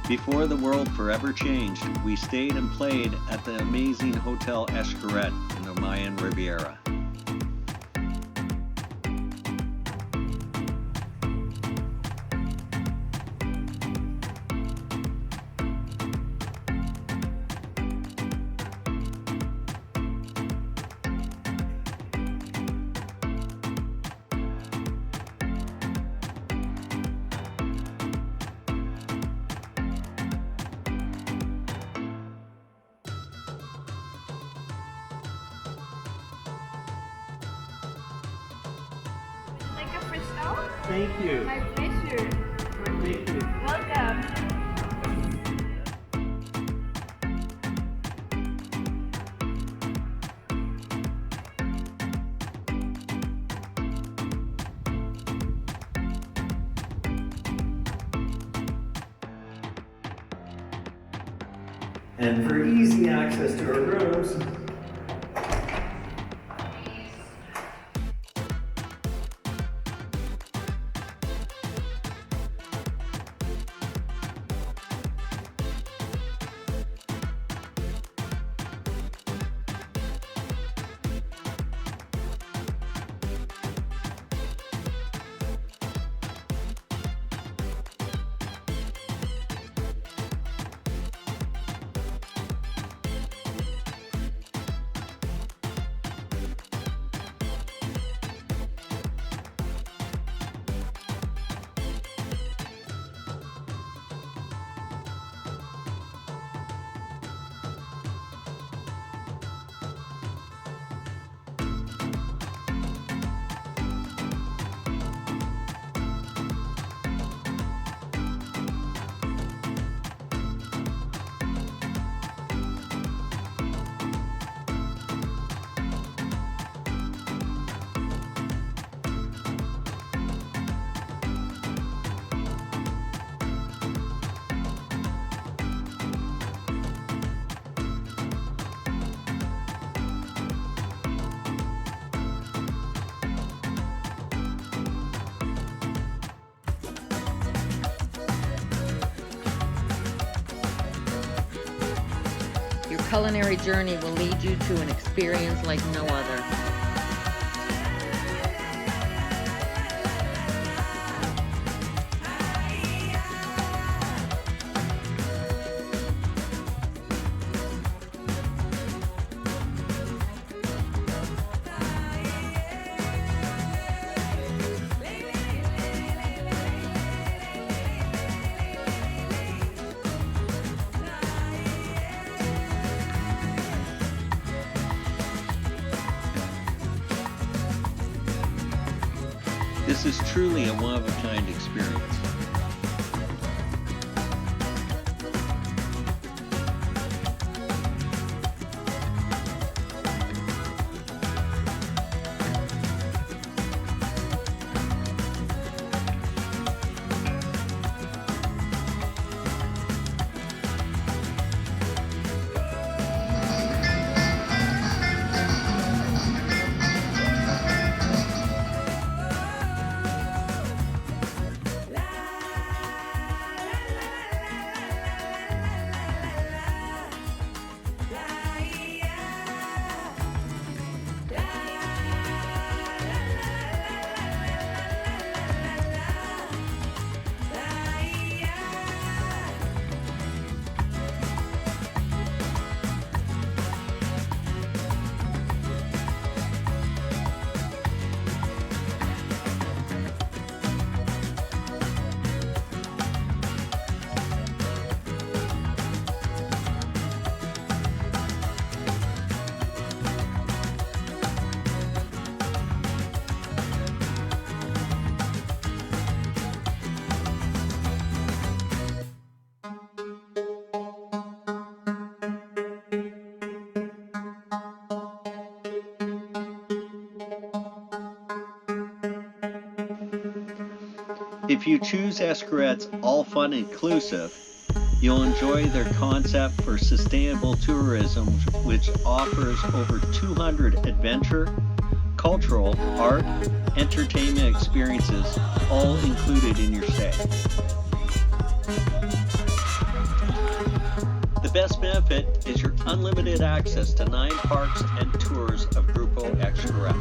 Before the world forever changed, we stayed and played at the amazing Hotel Xcaret in the Mayan Riviera. Like a fresh towel? Thank you. My pleasure. Thank you. Welcome. And for easy access to our rooms, Your culinary journey will lead you to an experience like no other. This is truly a one-of-a-kind experience. If you choose Xcaret's All Fun Inclusive, you'll enjoy their concept for sustainable tourism, which offers over 200 adventure, cultural, art, entertainment experiences, all included in your stay. unlimited access to 9 parks and tours of Grupo Xcaret.